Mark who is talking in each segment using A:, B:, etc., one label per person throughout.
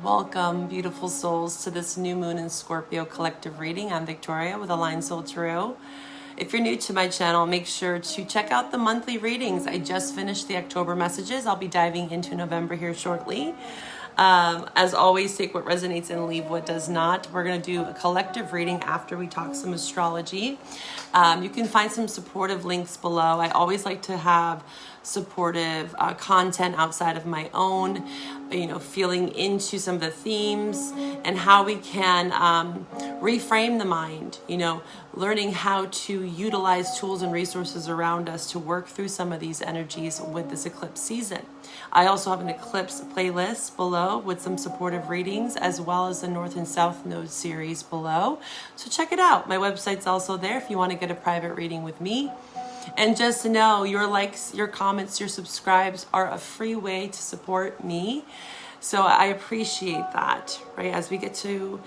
A: Welcome, beautiful souls, to this new moon in Scorpio collective reading. I'm Victoria with Aligned Soul Tarot. If you're new to my channel, make sure to check out the monthly readings. I just finished the October messages. I'll be diving into November here shortly. As always, take what resonates and leave what does not. We're going to do a collective reading after we talk some astrology. You can find some supportive links below. I always like to have supportive content outside of my own, feeling into some of the themes and how we can reframe the mind, learning how to utilize tools and resources around us to work through some of these energies with this eclipse season. I also have an eclipse playlist below with some supportive readings, as well as the North and South Node series below. So check it out. My website's also there if you want to get a private reading with me. And just to know, your likes, your comments, your subscribes are a free way to support me. So I appreciate that, right? As we get to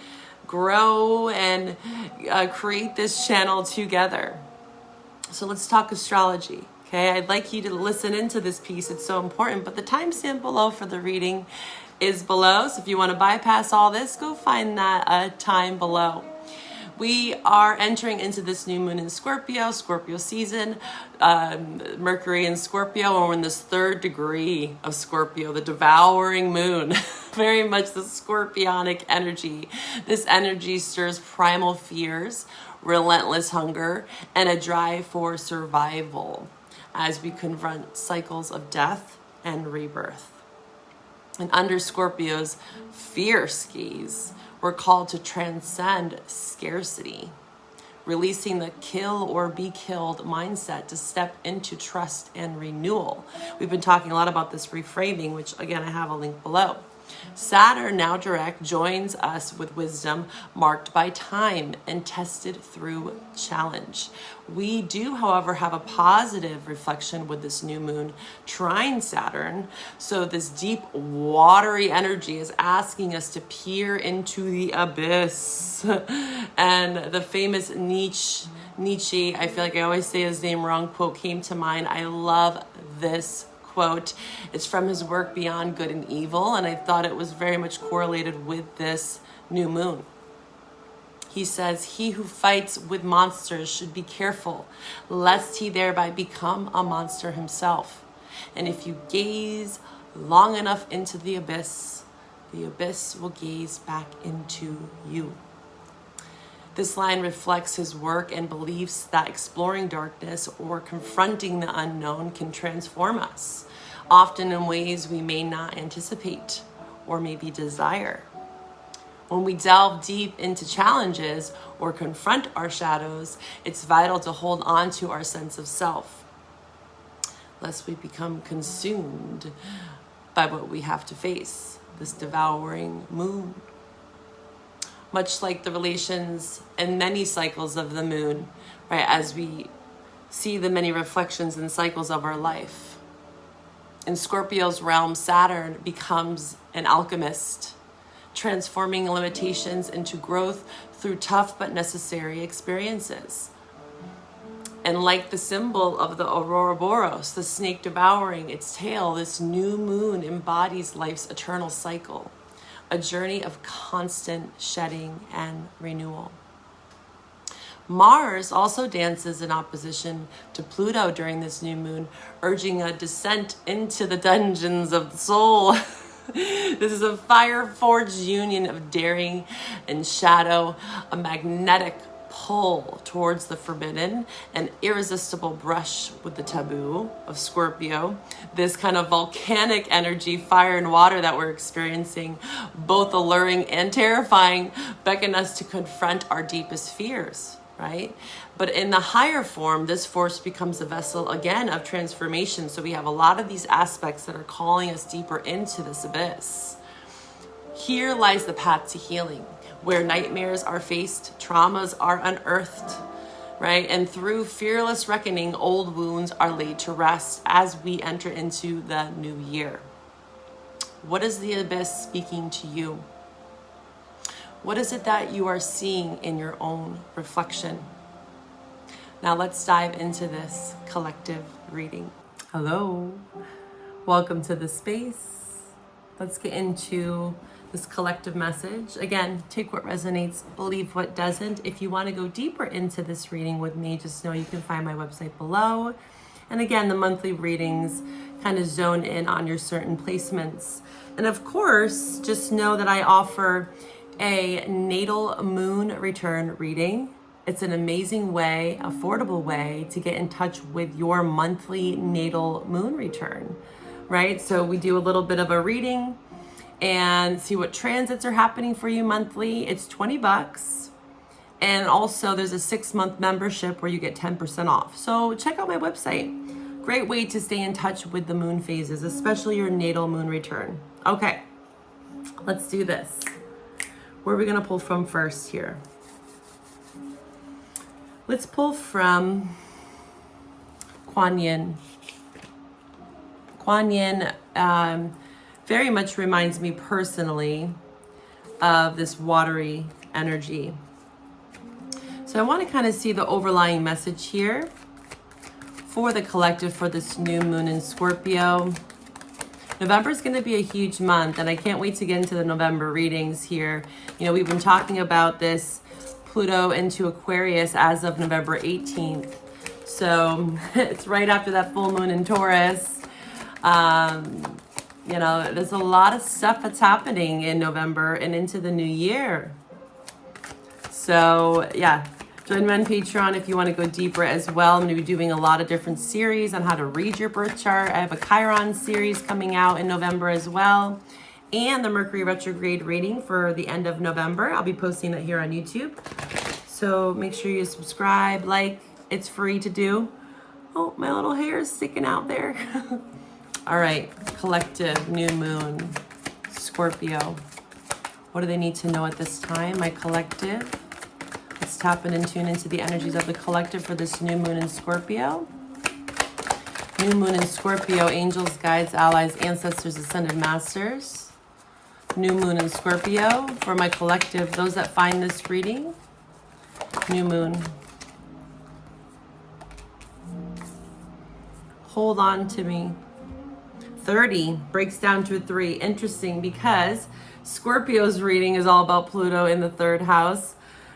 A: grow and create this channel together. So let's talk astrology. Okay, I'd like you to listen into this piece. It's so important, but the timestamp below for the reading is below. So if you want to bypass all this, go find that time below. We are entering into this new moon in Scorpio season, Mercury in Scorpio, and we're in this third degree of Scorpio, the devouring moon. Very much the scorpionic energy. This energy stirs primal fears, relentless hunger, and a drive for survival as we confront cycles of death and rebirth. And under Scorpio's fierce gaze, we're called to transcend scarcity, releasing the kill or be killed mindset to step into trust and renewal. We've been talking a lot about this reframing, which again, I have a link below. Saturn, now direct, joins us with wisdom marked by time and tested through challenge. We do, however, have a positive reflection with this new moon trine Saturn. So this deep, watery energy is asking us to peer into the abyss. And the famous Nietzsche, I feel like I always say his name wrong, quote came to mind. I love this quote. It's from his work Beyond Good and Evil, and I thought it was very much correlated with this new moon. He says, "He who fights with monsters should be careful, lest he thereby become a monster himself. And if you gaze long enough into the abyss will gaze back into you." This line reflects his work and beliefs that exploring darkness or confronting the unknown can transform us, often in ways we may not anticipate or maybe desire. When we delve deep into challenges or confront our shadows, it's vital to hold on to our sense of self, lest we become consumed by what we have to face, this devouring moon. Much like the relations and many cycles of the moon, right, as we see the many reflections and cycles of our life. In Scorpio's realm, Saturn becomes an alchemist, transforming limitations into growth through tough but necessary experiences. And like the symbol of the Ouroboros, the snake devouring its tail, this new moon embodies life's eternal cycle, a journey of constant shedding and renewal. Mars also dances in opposition to Pluto during this new moon, urging a descent into the dungeons of the soul. This is a fire-forged union of daring and shadow, a magnetic pull towards the forbidden, an irresistible brush with the taboo of Scorpio. This kind of volcanic energy, fire and water that we're experiencing, both alluring and terrifying, beckon us to confront our deepest fears, right? But in the higher form, this force becomes a vessel again of transformation. So we have a lot of these aspects that are calling us deeper into this abyss. Here lies the path to healing, where nightmares are faced, traumas are unearthed, right? And through fearless reckoning, old wounds are laid to rest as we enter into the new year. What is the abyss speaking to you? What is it that you are seeing in your own reflection? Now let's dive into this collective reading. Hello, welcome to the space. Let's get into this collective message. Again, take what resonates, believe what doesn't. If you want to go deeper into this reading with me, just know you can find my website below. And again, the monthly readings kind of zone in on your certain placements. And of course, just know that I offer a natal moon return reading. It's an amazing way, affordable way to get in touch with your monthly natal moon return, right? So we do a little bit of a reading and see what transits are happening for you monthly. It's $20. And also there's a 6-month membership where you get 10% off. So check out my website. Great way to stay in touch with the moon phases, especially your natal moon return. Okay, let's do this. Where are we gonna pull from first here? Let's pull from Kuan Yin. Kuan Yin very much reminds me personally of this watery energy. So I want to kind of see the overlying message here for the collective for this new moon in Scorpio. November is going to be a huge month, and I can't wait to get into the November readings here. You know, we've been talking about this Pluto into Aquarius as of November 18th. So it's right after that full moon in Taurus. You know, there's a lot of stuff that's happening in November and into the new year. So yeah, join me on Patreon if you want to go deeper as well. I'm going to be doing a lot of different series on how to read your birth chart. I have a Chiron series coming out in November as well. And the Mercury retrograde reading for the end of November. I'll be posting that here on YouTube. So make sure you subscribe, like, it's free to do. Oh, my little hair is sticking out there. All right, collective, new moon, Scorpio. What do they need to know at this time, my collective? Let's tap in and tune into the energies of the collective for this new moon in Scorpio. New moon in Scorpio, angels, guides, allies, ancestors, ascended masters. New moon in Scorpio for my collective, those that find this reading. New moon. Hold on to me. 30 breaks down to a 3. Interesting, because Scorpio's reading is all about Pluto in the 3rd house.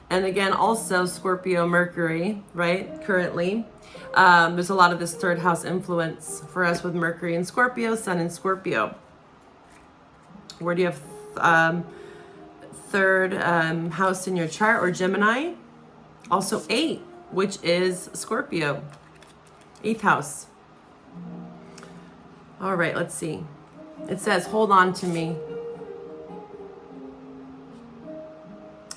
A: And again, also Scorpio Mercury, right? Currently. There's a lot of this 3rd house influence for us with Mercury and Scorpio, Sun and Scorpio. Where do you have 3rd house in your chart, or Gemini? Also 8, which is Scorpio. 8th house. All right, let's see. It says, hold on to me.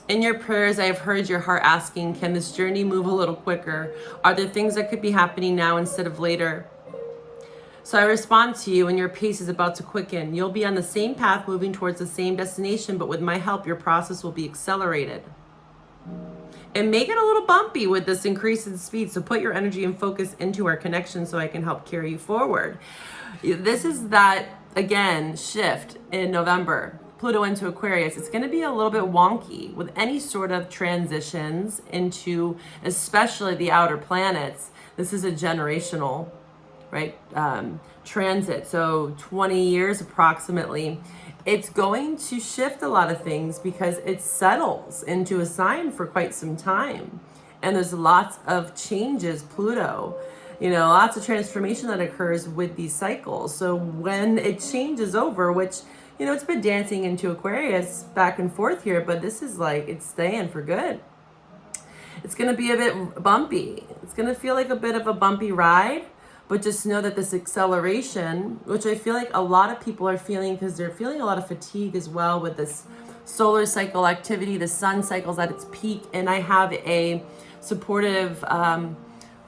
A: In your prayers, I have heard your heart asking, can this journey move a little quicker? Are there things that could be happening now instead of later? So I respond to you, and your pace is about to quicken. You'll be on the same path, moving towards the same destination, but with my help, your process will be accelerated. And make it a little bumpy with this increase in speed. So put your energy and focus into our connection so I can help carry you forward. This is that, again, shift in November. Pluto into Aquarius. It's going to be a little bit wonky with any sort of transitions into, especially the outer planets. This is a generational, right, transit. So 20 years approximately. It's going to shift a lot of things because it settles into a sign for quite some time. And there's lots of changes, Pluto, you know, lots of transformation that occurs with these cycles. So when it changes over, which, you know, it's been dancing into Aquarius back and forth here, but this is like, it's staying for good. It's going to be a bit bumpy. It's going to feel like a bit of a bumpy ride. But just know that this acceleration, which I feel like a lot of people are feeling because they're feeling a lot of fatigue as well with this solar cycle activity, the sun cycle's at its peak. And I have a supportive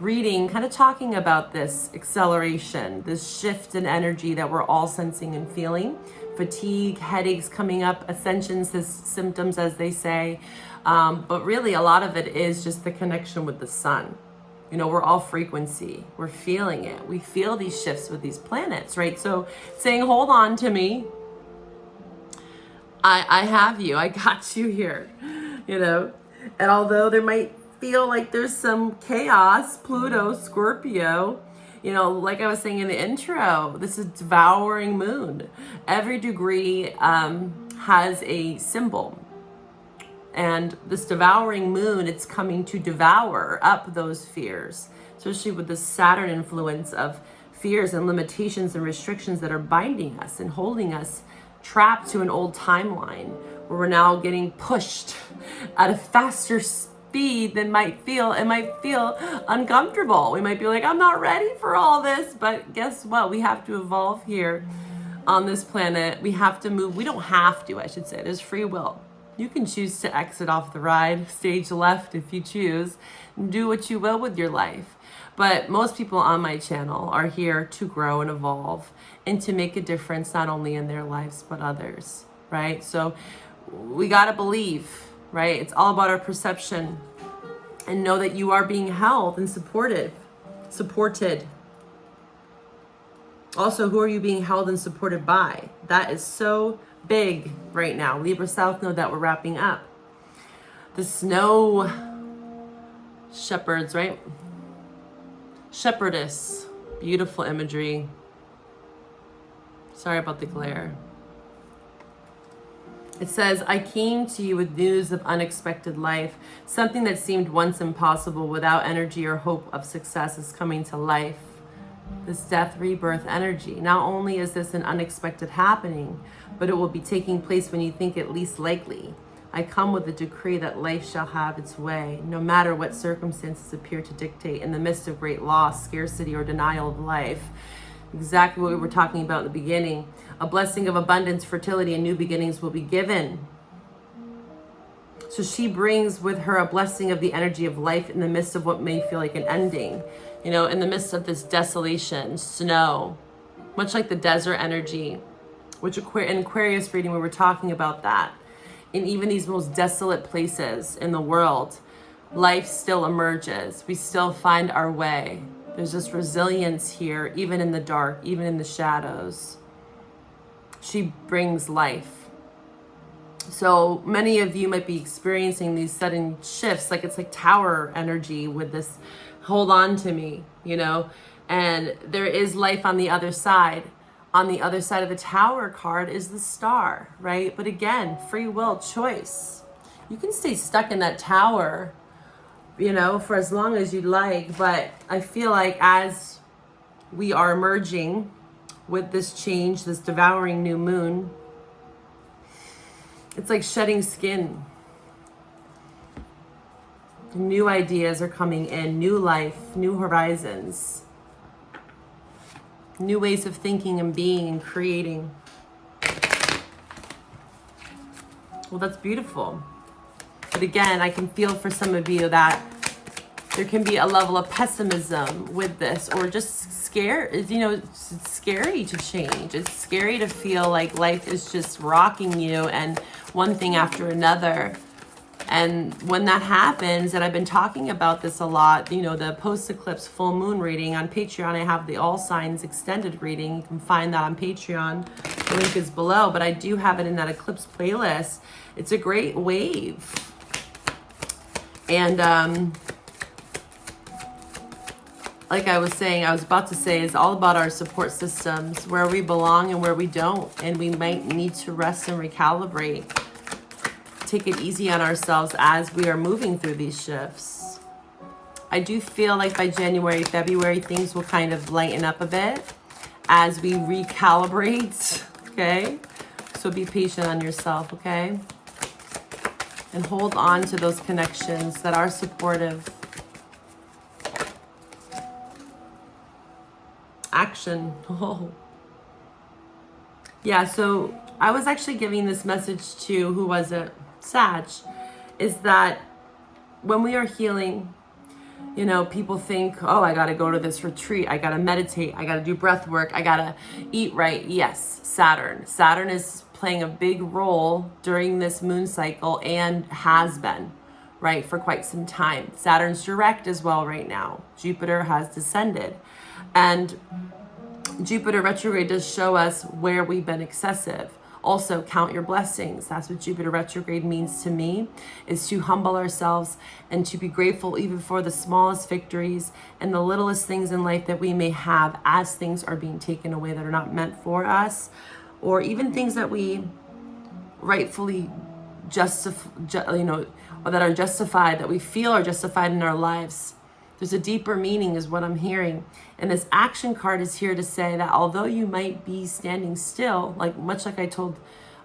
A: reading kind of talking about this acceleration, this shift in energy that we're all sensing and feeling. Fatigue, headaches coming up, ascensions, this symptoms as they say. But really a lot of it is just the connection with the sun. You know, we're all frequency. We're feeling it. We feel these shifts with these planets, right? So saying, hold on to me. I have you. I got you here, you know. And although there might feel like there's some chaos, Pluto, Scorpio, You know, like I was saying in the intro, this is devouring moon. Every degree has a symbol. And this devouring moon, it's coming to devour up those fears, especially with the Saturn influence of fears and limitations and restrictions that are binding us and holding us trapped to an old timeline where we're now getting pushed at a faster speed than might feel uncomfortable. We might be like, I'm not ready for all this, but guess what? We have to evolve here on this planet. We have to move. We don't have to, I should say. There's free will. You can choose to exit off the ride, stage left if you choose, and do what you will with your life. But most people on my channel are here to grow and evolve and to make a difference, not only in their lives, but others, right? So we got to believe, right? It's all about our perception, and know that you are being held and supported. Also, who are you being held and supported by? That is so big right now. Libra South Node that we're wrapping up. The snow shepherds, right? Shepherdess. Beautiful imagery. Sorry about the glare. It says, I came to you with news of unexpected life. Something that seemed once impossible without energy or hope of success is coming to life. This death rebirth energy. Not only is this an unexpected happening, but it will be taking place when you think it least likely. I come with a decree that life shall have its way, no matter what circumstances appear to dictate in the midst of great loss, scarcity, or denial of life. Exactly what we were talking about in the beginning. A blessing of abundance, fertility, and new beginnings will be given. So she brings with her a blessing of the energy of life in the midst of what may feel like an ending. You know, in the midst of this desolation, snow, much like the desert energy, which in Aquarius reading, we were talking about that. In even these most desolate places in the world, life still emerges. We still find our way. There's this resilience here, even in the dark, even in the shadows. She brings life. So many of you might be experiencing these sudden shifts, like it's like tower energy with this hold on to me, you know, and there is life on the other side. On the other side of the tower card is the star, right? But again, free will, choice. You can stay stuck in that tower, you know, for as long as you'd like. But I feel like as we are emerging with this change, this devouring new moon, it's like shedding skin. New ideas are coming in, new life, new horizons. New ways of thinking and being and creating. Well, that's beautiful. But again, I can feel for some of you that there can be a level of pessimism with this, or just scared. You know, it's scary to change. It's scary to feel like life is just rocking you and one thing after another. And when that happens, and I've been talking about this a lot, you know, the post-eclipse full moon reading on Patreon, I have the all signs extended reading. You can find that on Patreon. The link is below, but I do have it in that eclipse playlist. It's a great wave. And like I was about to say, is all about our support systems, where we belong and where we don't. And we might need to rest and recalibrate. Take it easy on ourselves as we are moving through these shifts. I do feel like by January, February, things will kind of lighten up a bit as we recalibrate, okay? So be patient on yourself, okay? And hold on to those connections that are supportive. Action. Oh. Yeah, so I was actually giving this message to, who was it? Sag, is that when we are healing, you know, people think, oh, I got to go to this retreat. I got to meditate. I got to do breath work. I got to eat right. Yes, Saturn. Saturn is playing a big role during this moon cycle and has been, right, for quite some time. Saturn's direct as well right now. Jupiter has descended. And Jupiter retrograde does show us where we've been excessive. Also, count your blessings. That's what Jupiter retrograde means to me, is to humble ourselves and to be grateful even for the smallest victories and the littlest things in life that we may have as things are being taken away that are not meant for us, or even things that we rightfully or that are justified, that we feel are justified in our lives. There's a deeper meaning is what I'm hearing. And this action card is here to say that although you might be standing still, much like I told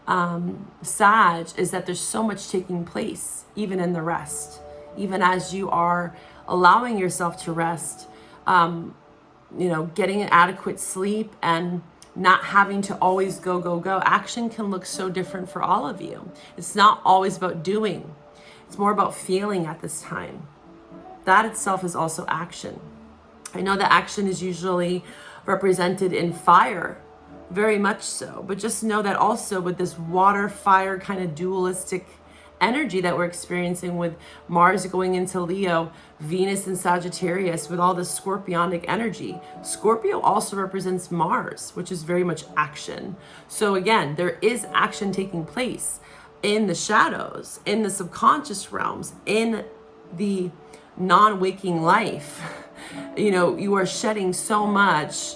A: Sag, is that there's so much taking place, even in the rest, even as you are allowing yourself to rest, getting an adequate sleep and not having to always go, go, go. Action can look so different for all of you. It's not always about doing. It's more about feeling at this time. That itself is also action. I know that action is usually represented in fire, very much so. But just know that also with this water-fire kind of dualistic energy that we're experiencing with Mars going into Leo, Venus in Sagittarius, with all this scorpionic energy. Scorpio also represents Mars, which is very much action. So again, there is action taking place in the shadows, in the subconscious realms, in the non-waking life. You are shedding so much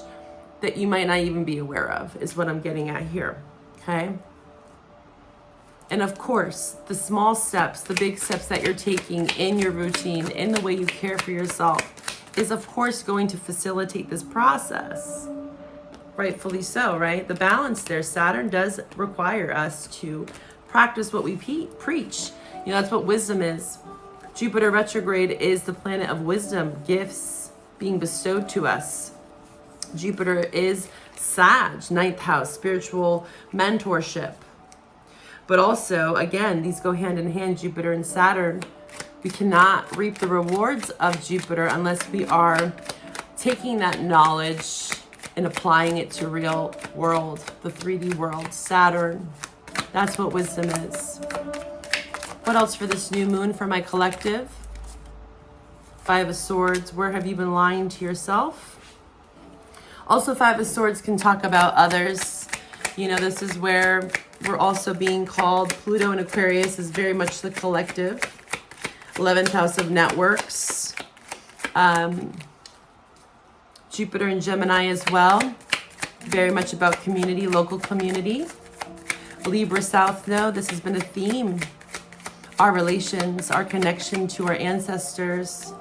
A: that you might not even be aware of, is what I'm getting at here. Okay. And of course, the small steps, the big steps that you're taking in your routine, in the way you care for yourself, is of course going to facilitate this process. Rightfully so, right? The balance there. Saturn does require us to practice what we preach. That's what wisdom is. Jupiter retrograde is the planet of wisdom, gifts being bestowed to us. Jupiter is Sag, ninth house, spiritual mentorship. But also, again, these go hand in hand, Jupiter and Saturn. We cannot reap the rewards of Jupiter unless we are taking that knowledge and applying it to real world, the 3D world, Saturn. That's what wisdom is. What else for this new moon for my collective? Five of Swords, where have you been lying to yourself? Also, Five of Swords can talk about others. This is where we're also being called. Pluto in Aquarius is very much the collective. 11th house of networks. Jupiter in Gemini as well. Very much about community, local community. Libra South Node, this has been a theme. Our relations, our connection to our ancestors.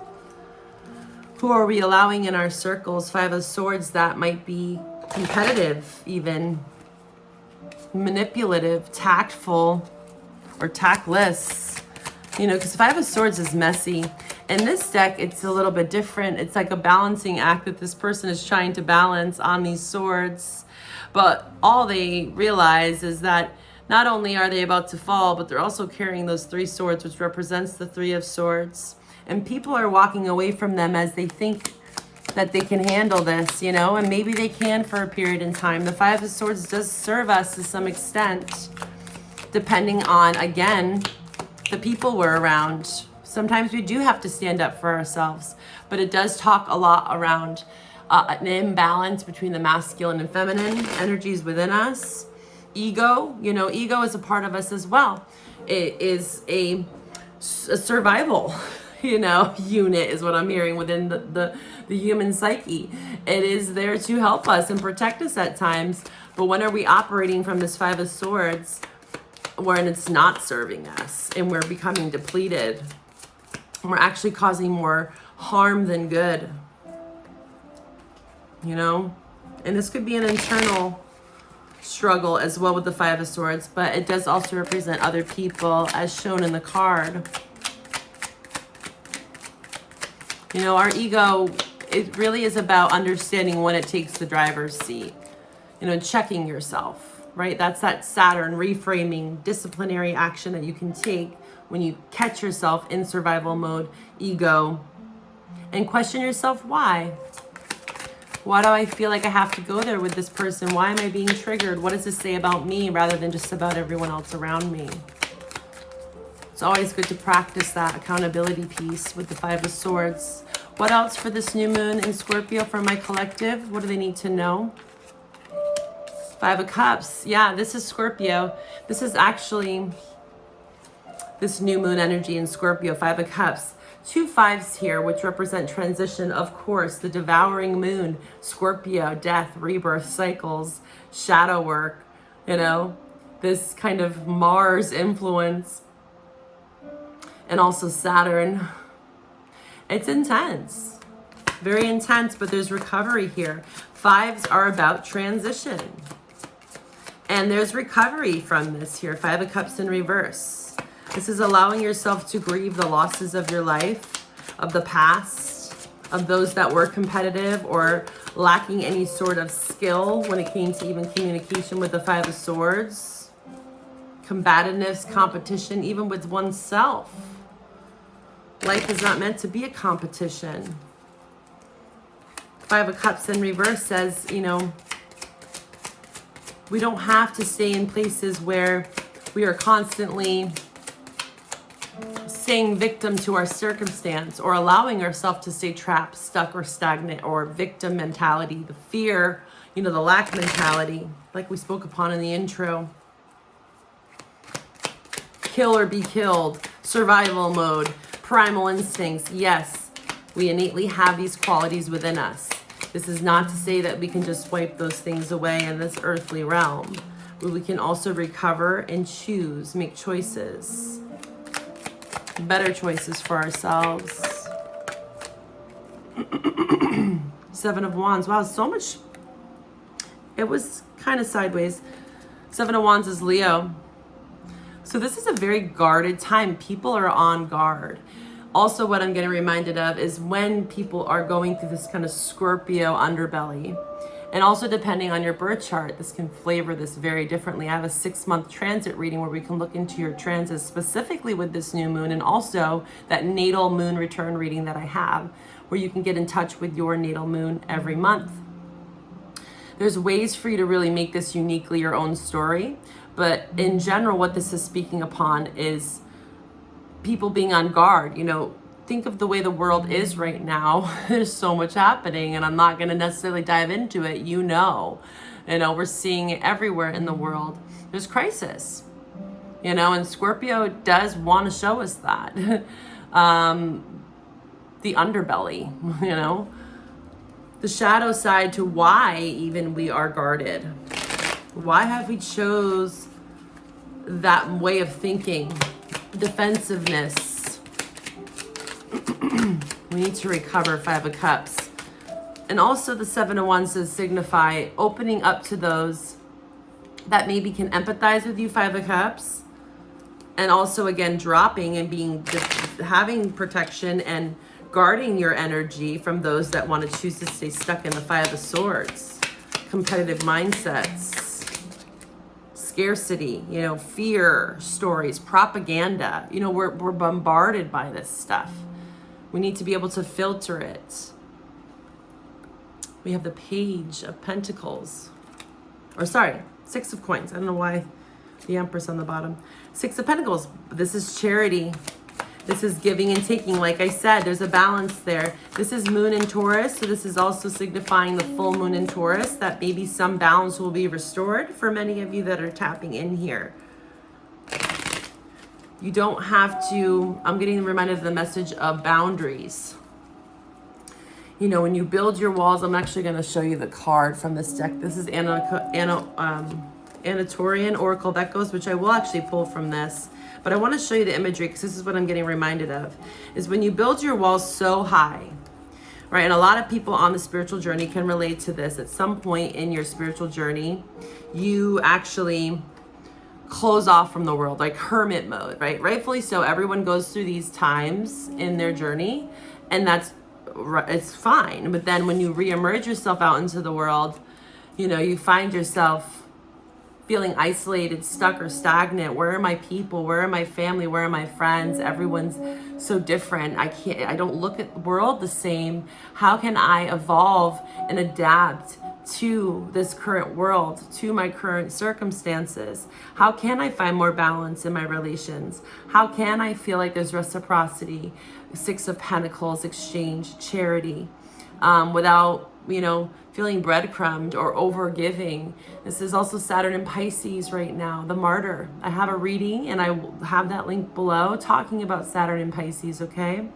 A: Who are we allowing in our circles? Five of Swords, that might be competitive even. Manipulative, tactful, or tactless, because Five of Swords is messy. In this deck, it's a little bit different. It's like a balancing act that this person is trying to balance on these swords, but all they realize is that not only are they about to fall, but they're also carrying those three swords, which represents the Three of Swords, and people are walking away from them as they think that they can handle this, and maybe they can for a period in time. The Five of Swords does serve us to some extent, depending on, again, the people we're around. Sometimes we do have to stand up for ourselves, but it does talk a lot around an imbalance between the masculine and feminine energies within us. Ego, ego is a part of us as well. It is a survival unit is what I'm hearing within the human psyche. It is there to help us and protect us at times. But when are we operating from this Five of Swords when it's not serving us and we're becoming depleted? We're actually causing more harm than good. And this could be an internal struggle as well with the Five of Swords, but it does also represent other people as shown in the card. Our ego, it really is about understanding when it takes the driver's seat, checking yourself, right? That's that Saturn reframing, disciplinary action that you can take when you catch yourself in survival mode, ego, and question yourself, why? Why do I feel like I have to go there with this person? Why am I being triggered? What does this say about me rather than just about everyone else around me? It's always good to practice that accountability piece with the Five of Swords. What else for this new moon in Scorpio for my collective? What do they need to know? Five of Cups. Yeah, this is Scorpio. This is actually this new moon energy in Scorpio. Five of Cups. Two fives here, which represent transition. Of course, the devouring moon, Scorpio, death, rebirth, cycles, shadow work, you know, this kind of Mars influence. And also Saturn. It's intense. Very intense, but there's recovery here. Fives are about transition. And there's recovery from this here. Five of Cups in reverse. This is allowing yourself to grieve the losses of your life, of the past, of those that were competitive or lacking any sort of skill when it came to even communication with the Five of Swords. Combativeness, competition, even with oneself. Life is not meant to be a competition. Five of Cups in reverse says, you know, we don't have to stay in places where we are constantly staying victim to our circumstance or allowing ourselves to stay trapped, stuck, or stagnant, or victim mentality, the fear, you know, the lack mentality, like we spoke upon in the intro. Kill or be killed, survival mode, primal instincts. Yes, we innately have these qualities within us. This is not to say that we can just wipe those things away in this earthly realm, but we can also recover and choose, make choices, better choices for ourselves. Seven of Wands. Wow, so much. It was kind of sideways. Seven of Wands is Leo. So this is a very guarded time. People are on guard. Also, what I'm getting reminded of is when people are going through this kind of Scorpio underbelly, and also depending on your birth chart, this can flavor this very differently. I have a 6-month transit reading where we can look into your transits specifically with this new moon, and also that natal moon return reading that I have, where you can get in touch with your natal moon every month. There's ways for you to really make this uniquely your own story, but in general, what this is speaking upon is people being on guard. You know, think of the way the world is right now. There's so much happening, and I'm not going to necessarily dive into it. You know, we're seeing it everywhere in the world. There's crisis, you know, and Scorpio does want to show us that. The underbelly, you know, the shadow side to why even we are guarded. Why have we chose that way of thinking? Defensiveness. We need to recover. Five of Cups. And also the Seven of Wands does signify opening up to those that maybe can empathize with you. Five of Cups. And also again dropping and being having protection and guarding your energy from those that want to choose to stay stuck in the Five of Swords. Competitive mindsets. Scarcity, you know, fear stories, propaganda. You know, we're bombarded by this stuff. We need to be able to filter it. We have the Page of Pentacles. Or sorry, Six of Coins. I don't know why the Empress on the bottom. Six of Pentacles. This is charity. This is giving and taking. Like I said, there's a balance there. This is moon in Taurus. So this is also signifying the full moon in Taurus, that maybe some balance will be restored for many of you that are tapping in here. You don't have to, I'm getting reminded of the message of boundaries. You know, when you build your walls, I'm actually going to show you the card from this deck. This is Anatolian Oracle of Echoes, which I will actually pull from this. But I want to show you the imagery because this is what I'm getting reminded of, is when you build your walls so high, right? And a lot of people on the spiritual journey can relate to this. At some point in your spiritual journey, you actually close off from the world, like hermit mode, right? Rightfully so. Everyone goes through these times in their journey, and it's fine. But then when you reemerge yourself out into the world, you know, you find yourself feeling isolated, stuck, or stagnant. Where are my people? Where are my family? Where are my friends? Everyone's so different. I don't look at the world the same. How can I evolve and adapt to this current world, to my current circumstances? How can I find more balance in my relations? How can I feel like there's reciprocity, Six of Pentacles, exchange, charity, without, you know, feeling breadcrumbed or over giving. This is also Saturn in Pisces right now, the martyr. I have a reading and I will have that link below talking about Saturn in Pisces, okay?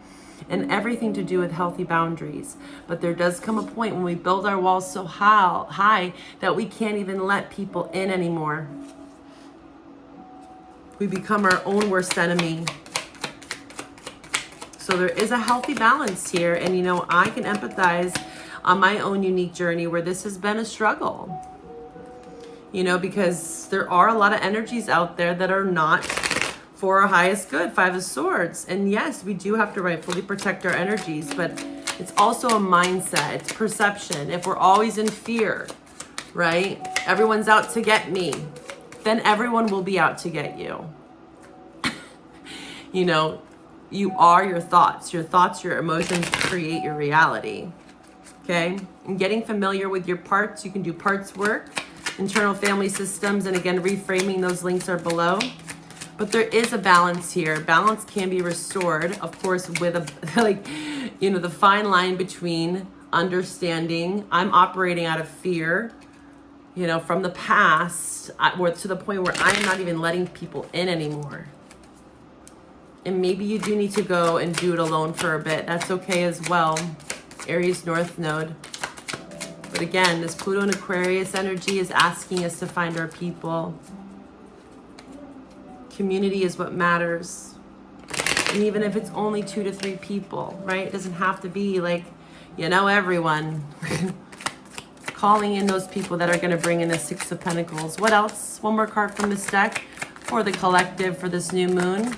A: And everything to do with healthy boundaries. But there does come a point when we build our walls so high that we can't even let people in anymore. We become our own worst enemy. So there is a healthy balance here. And you know, I can empathize on my own unique journey where this has been a struggle. You know, because there are a lot of energies out there that are not for our highest good. 5 of Swords. And yes, we do have to rightfully protect our energies, but it's also a mindset. It's perception. If we're always in fear, right? Everyone's out to get me. Then everyone will be out to get you. You know, you are your thoughts. Your thoughts, your emotions create your reality. Okay? And getting familiar with your parts. You can do parts work, internal family systems, and again, reframing, those links are below. But there is a balance here. Balance can be restored, of course, with a, like, you know, the fine line between understanding I'm operating out of fear, you know, from the past, to the point where I am not even letting people in anymore. And maybe you do need to go and do it alone for a bit. That's okay as well. Aries North Node. But again, this Pluto and Aquarius energy is asking us to find our people. Community is what matters. And even if it's only 2 to 3 people, right? It doesn't have to be like, you know, everyone. Calling in those people that are going to bring in the 6 of Pentacles. What else? One more card from this deck for the collective for this new moon.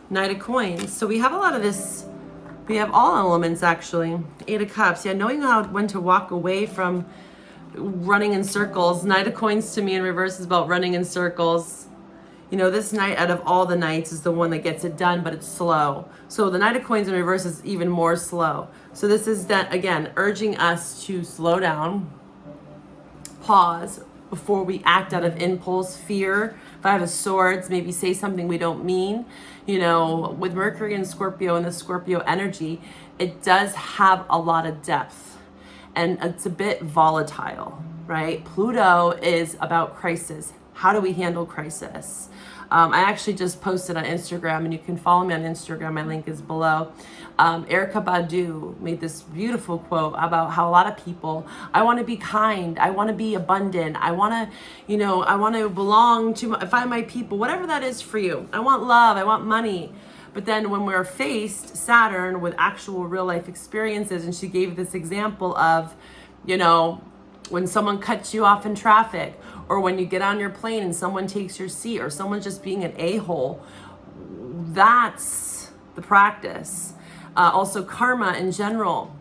A: Knight of Coins. So we have a lot of this. We have all elements actually. 8 of Cups. Yeah, knowing when to walk away from running in circles. Knight of Coins to me in reverse is about running in circles. You know, this knight out of all the knights is the one that gets it done, but it's slow. So the Knight of Coins in reverse is even more slow. So this is that, again, urging us to slow down, pause before we act out of impulse, fear. 5 of Swords, maybe say something we don't mean. You know, with Mercury and Scorpio and the Scorpio energy, it does have a lot of depth. And it's a bit volatile, right? Pluto is about crisis. How do we handle crisis? I actually just posted on Instagram, and you can follow me on Instagram. My link is below. Erykah Badu made this beautiful quote about how a lot of people, I want to be kind. I want to be abundant. I want to, you know, I want to belong to, find my people, whatever that is for you. I want love. I want money. But then when we're faced, Saturn, with actual real life experiences, and she gave this example of, you know, when someone cuts you off in traffic, or when you get on your plane and someone takes your seat, or someone's just being an a-hole, that's the practice. Also karma in general.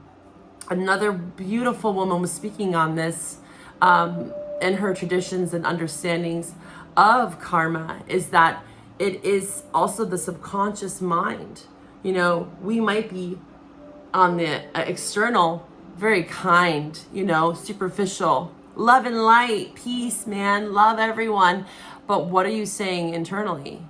A: Another beautiful woman was speaking on this in her traditions and understandings of karma, is that it is also the subconscious mind. You know, we might be on the external, very kind, you know, superficial, love and light, peace, man, love everyone. But what are you saying internally?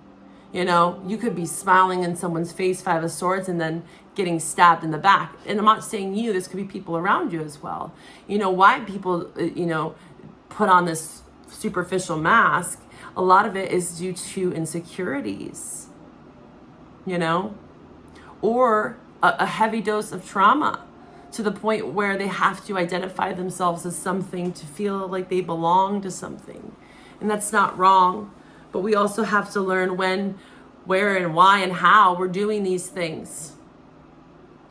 A: You know, you could be smiling in someone's face, 5 of Swords, and then getting stabbed in the back. And I'm not saying you, this could be people around you as well. You know, why people, you know, put on this superficial mask, a lot of it is due to insecurities, you know, or a heavy dose of trauma to the point where they have to identify themselves as something to feel like they belong to something. And that's not wrong, but we also have to learn when, where, and why, and how we're doing these things,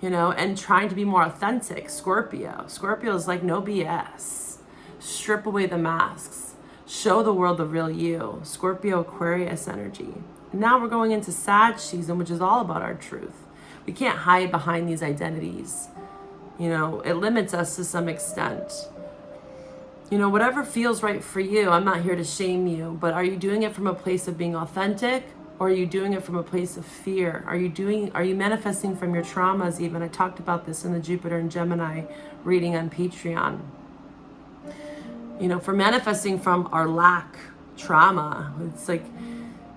A: you know, and trying to be more authentic. Scorpio is like no BS. Strip away the masks. Show the world the real you. Scorpio Aquarius energy. And now we're going into Sag season, which is all about our truth. We can't hide behind these identities. You know, it limits us to some extent. You know, whatever feels right for you, I'm not here to shame you, but are you doing it from a place of being authentic, or are you doing it from a place of fear? Are you manifesting from your traumas even? I talked about this in the Jupiter and Gemini reading on Patreon. You know, for manifesting from our lack, trauma, it's like,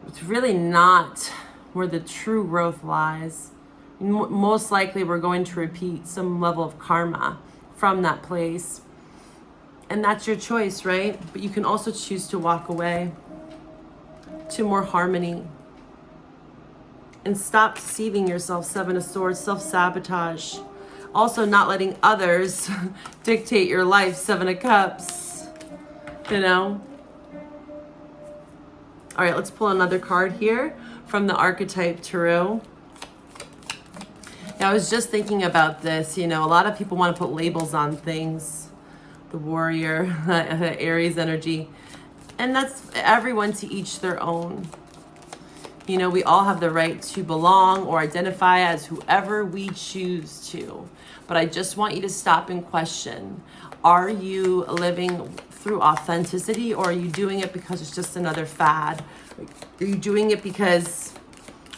A: it's really not where the true growth lies, Most likely we're going to repeat some level of karma from that place. And that's your choice, right? But you can also choose to walk away to more harmony and stop deceiving yourself. Seven of Swords, self-sabotage. Also not letting others dictate your life. Seven of Cups, you know? All right, let's pull another card here from the archetype Tarot. Now, I was just thinking about this, you know, a lot of people want to put labels on things. The warrior, the Aries energy. And that's everyone to each their own. You know, we all have the right to belong or identify as whoever we choose to. But I just want you to stop and question. Are you living through authenticity, or are you doing it because it's just another fad? Are you doing it because,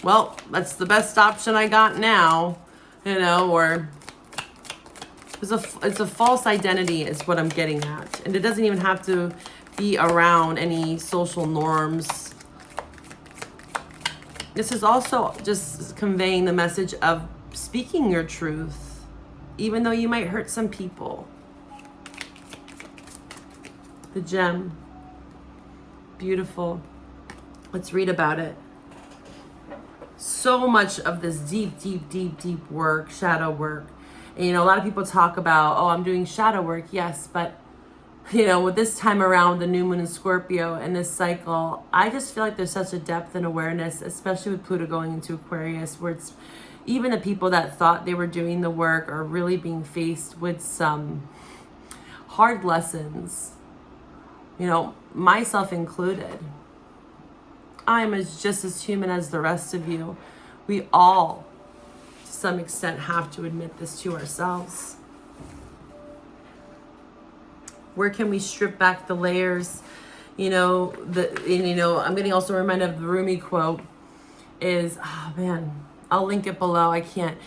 A: well, that's the best option I got now, you know, or it's a false identity is what I'm getting at. And it doesn't even have to be around any social norms. This is also just conveying the message of speaking your truth, even though you might hurt some people. The gem. Beautiful. Let's read about it. So much of this deep work, shadow work. And, you know, a lot of people talk about, oh, I'm doing shadow work. Yes, but, you know, with this time around, the new moon in Scorpio and this cycle, I just feel like there's such a depth and awareness, especially with Pluto going into Aquarius, where it's even the people that thought they were doing the work are really being faced with some hard lessons. You know, myself included. I'm just as human as the rest of you. We all, to some extent, have to admit this to ourselves. Where can we strip back the layers? You know, I'm getting also reminded of the Rumi quote is, oh man, I'll link it below. I can't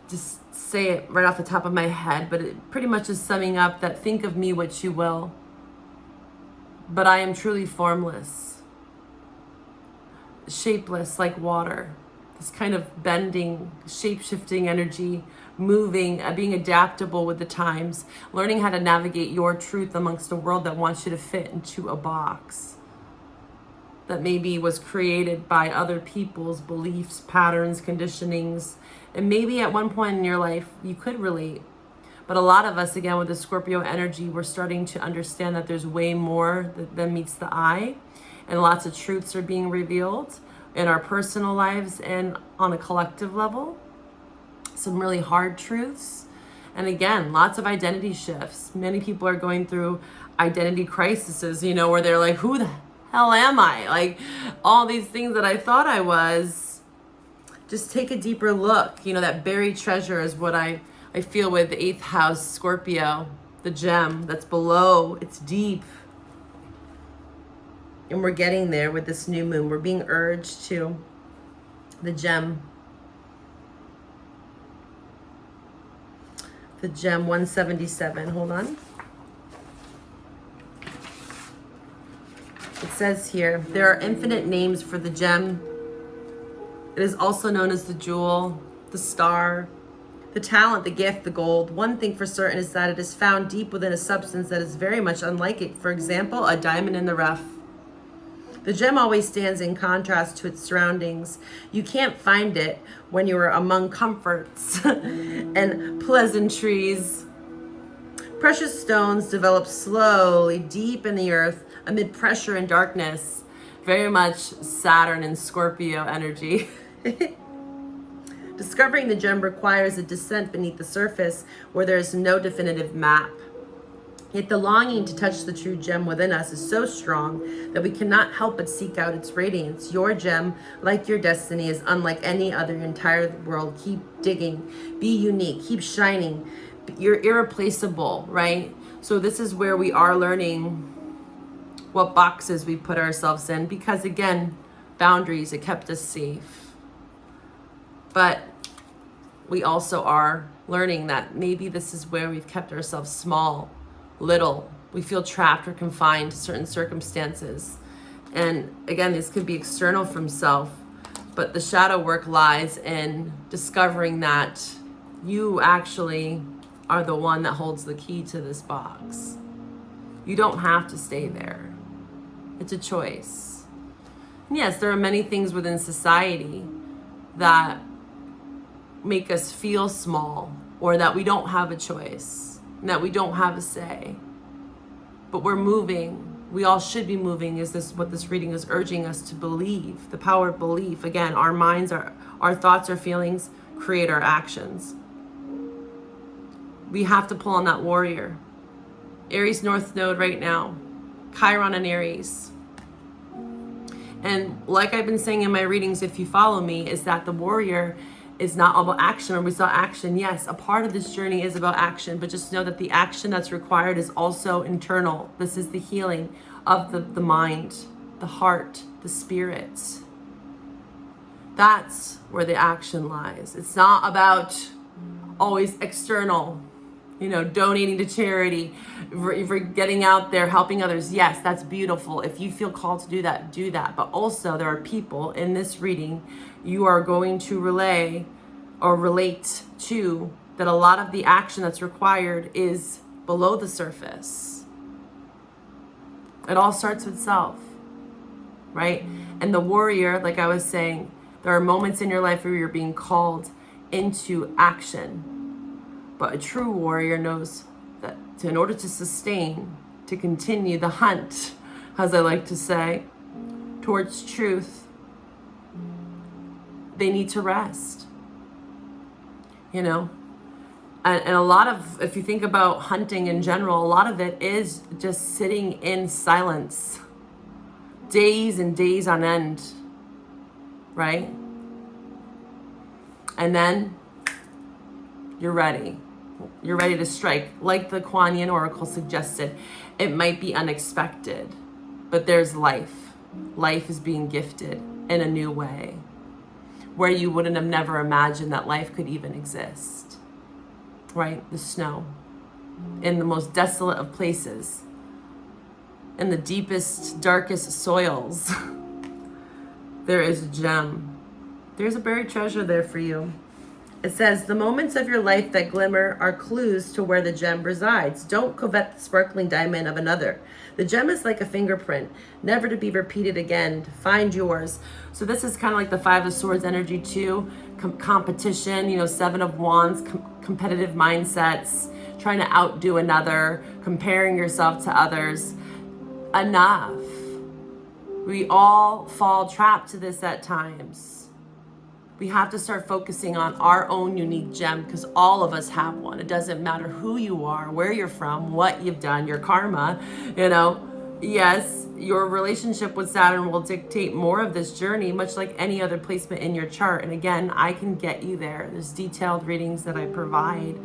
A: just say it right off the top of my head, but it pretty much is summing up that think of me what you will, but I am truly formless, shapeless like water. This kind of bending, shape-shifting energy, moving, being adaptable with the times, learning how to navigate your truth amongst a world that wants you to fit into a box that maybe was created by other people's beliefs, patterns, conditionings, and maybe at one point in your life you could relate. But a lot of us, again, with the Scorpio energy, we're starting to understand that there's way more than meets the eye, and lots of truths are being revealed in our personal lives and on a collective level. Some really hard truths. And again, lots of identity shifts. Many people are going through identity crises, you know, where they're like, who the hell am I? Like, all these things that I thought I was. Just take a deeper look. You know, that buried treasure is what I feel with the 8th house Scorpio, the gem that's below. It's deep. And we're getting there with this new moon. We're being urged to the gem. The gem 177. Hold on. It says here, there are infinite names for the gem. It is also known as the jewel, the star, the talent, the gift, the gold. One thing for certain is that it is found deep within a substance that is very much unlike it. For example, a diamond in the rough. The gem always stands in contrast to its surroundings. You can't find it when you are among comforts and pleasantries. Precious stones develop slowly deep in the earth amid pressure and darkness. Very much Saturn and Scorpio energy. Discovering the gem requires a descent beneath the surface where there is no definitive map. Yet the longing to touch the true gem within us is so strong that we cannot help but seek out its radiance. Your gem, like your destiny, is unlike any other entire world. Keep digging. Be unique. Keep shining. You're irreplaceable, right? So this is where we are learning what boxes we put ourselves in, because again, boundaries, it kept us safe. But we also are learning that maybe this is where we've kept ourselves small, little. We feel trapped or confined to certain circumstances. And again, this could be external from self. But the shadow work lies in discovering that you actually are the one that holds the key to this box. You don't have to stay there. It's a choice. And yes, there are many things within society that make us feel small, or that we don't have a choice, and that we don't have a say. But we're moving. We all should be moving. Is this what this reading is urging us to believe? The power of belief. Again, our minds, our thoughts, our feelings create our actions. We have to pull on that warrior. Aries North Node right now. Chiron and Aries. And like I've been saying in my readings, if you follow me, is that the warrior is not all about action, or we saw action. Yes, a part of this journey is about action, but just know that the action that's required is also internal. This is the healing of the mind, the heart, the spirit. That's where the action lies. It's not about always external, donating to charity, for getting out there, helping others. Yes, that's beautiful. If you feel called to do that, do that. But also there are people in this reading you are going to relay or relate to, that a lot of the action that's required is below the surface. It all starts with self, right? And the warrior, like I was saying, there are moments in your life where you're being called into action. But a true warrior knows that in order to sustain, to continue the hunt, as I like to say, towards truth, they need to rest, and a lot of, if you think about hunting in general, a lot of it is just sitting in silence, days and days on end, right? And then you're ready to strike. Like the Kuan Yin Oracle suggested, it might be unexpected, but there's life. Life is being gifted in a new way, where you wouldn't have never imagined that life could even exist, right? The snow, in the most desolate of places, in the deepest, darkest soils, there is a gem. There's a buried treasure there for you. It says, the moments of your life that glimmer are clues to where the gem resides. Don't covet the sparkling diamond of another. The gem is like a fingerprint, never to be repeated again. Find yours. So this is kind of like the Five of Swords energy too. Competition, Seven of Wands, competitive mindsets, trying to outdo another, comparing yourself to others. Enough. We all fall trapped to this at times. We have to start focusing on our own unique gem, because all of us have one. It doesn't matter who you are, where you're from, what you've done, your karma, Yes, your relationship with Saturn will dictate more of this journey, much like any other placement in your chart. And again, I can get you there. There's detailed readings that I provide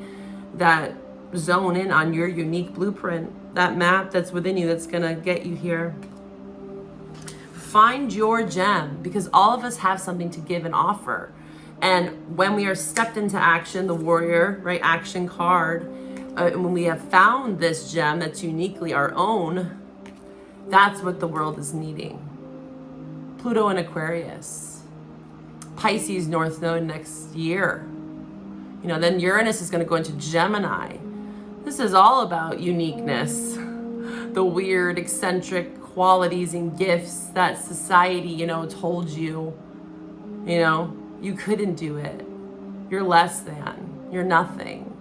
A: that zone in on your unique blueprint, that map that's within you that's gonna get you here. Find your gem, because all of us have something to give and offer. And when we are stepped into action, the warrior, right, action card, when we have found this gem that's uniquely our own, that's what the world is needing. Pluto in Aquarius, Pisces North Node next year. Then Uranus is going to go into Gemini. This is all about uniqueness, the weird, eccentric qualities and gifts that society, told you, you couldn't do it. You're less than. You're nothing.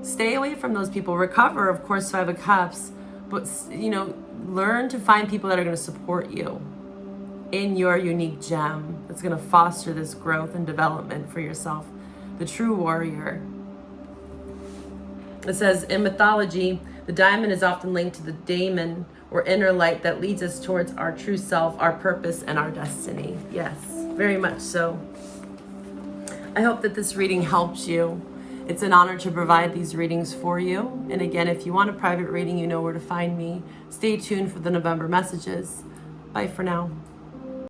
A: Stay away from those people. Recover, of course, Five of Cups, but, learn to find people that are going to support you in your unique gem that's going to foster this growth and development for yourself. The true warrior. It says, in mythology, the diamond is often linked to the daemon, or inner light, that leads us towards our true self, our purpose, and our destiny. Yes, very much so. I hope that this reading helps you. It's an honor to provide these readings for you. And again, if you want a private reading, you know where to find me. Stay tuned for the November messages. Bye for now.